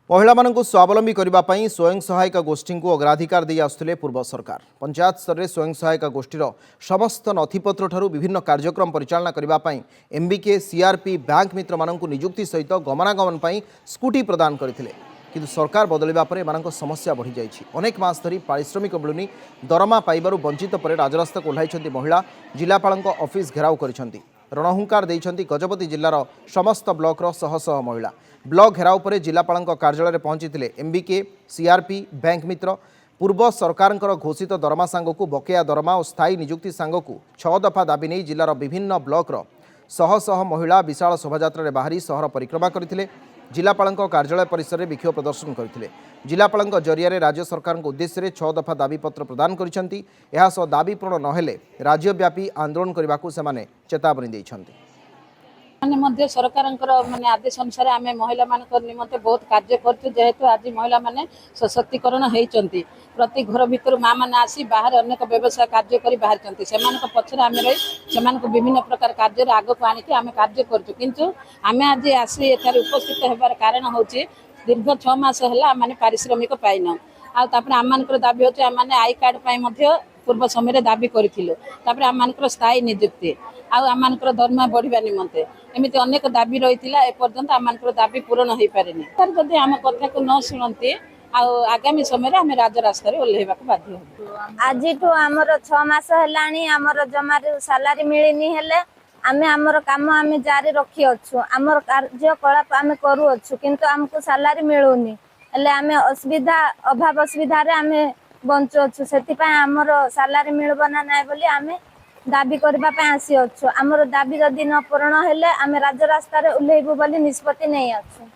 महिला स्वावलम्बी करने स्वयं सहायक गोष्ठी को अग्राधिकार दे आसुले पूर्व सरकार। पंचायत स्तर में स्वयं सहायक गोष्ठीर समस्त नथिपत्र ठारू विभिन्न कार्यक्रम परिचालना करने एमबीके सीआरपी बैंक मित्र मानक निजुक्ति सहित गमनागमन पर स्कूटी प्रदान करते किंतु सरकार बदलवा पर एम समस्या बढ़ी जाइए। अनेक मास धरी पारिश्रमिक मिलूनी दरमा पाइबारु वंचित पर राजरास्ता को ओह्लाई महिला जिलापाल ऑफिस घेराव कर रणहुंकार देइछंती गजपति जिल्लार समस्त ब्लॉकर शह शह महिला। ब्लॉक घेराव पर जिलापाल कार्यालय पहुंची एमबीके सीआरपी बैंक मित्र पूर्व सरकार घोषित दरमा सांगक बकेया दरमा और स्थायी निजुक्ति सांगक 6 दफा दाबी नहीं जिलार विभिन्न ब्लॉकर शह शह महिला विशाल शोभायात्रा बाहरी सहर परिक्रमा करते जिलापाल कार्यालय परिसर में विक्षोभ प्रदर्शन करते जिलापाल जरिया राज्य सरकार उद्देश्य 6 दफा दाबीपत्र प्रदान करछंती। एहा सह दाबी पूर्ण नहेले राज्यव्यापी आंदोलन करने को सेमाने चेतावनी देइछंती। माने सरकार माने आदेश अनुसार आम महिला मान निमंते बहुत कार्य करछु जेहेतु आज महिला माने सशक्तिकरण होइचंती। प्रति घर भितर माँ मैंने आसी बाहर अनेक व्यवसाय कार्य कर बाहर से पचर आम रही से विभिन्न प्रकार कार्य आग को आणिक आम कार्य करूँ किंतु आम आज आसी एठार उपस्थित होबार कारण हूँ दीर्घ 6 मास है आम पारिश्रमिक पाइना आम दाबी होची आम आई कार्ड पूर्व समय दाबी करूँ आम स्थायी निजुक्ति आम दरमा बढ़िया निमंते एमती अनेक दाबी रही एपर्यंत आम दाबी पूरण हो पारे सर जदि आम कथा को न शुणती आगामी समय आम राजरास्ता ओह्लैवा बाध्य हो। आज आमर 6 मास है आमर जमार सालारी मिलनी हेले आमे आमर काम आम जारी रखी अच्छु आमर कार्यकलाप आम करूँ किंतु आमको सालारी मिलूनी हेले आम असुविधा अभाव असुविधा आम बंचुछु से आमर सालारी मिलब ना ना बोली आम दाबी करने आसी अच्छु आमर दाबी जदि न पूरण हेले आम राजरास्ता ओह्लैबू बोली निष्पत्ति नहीं अच्छु।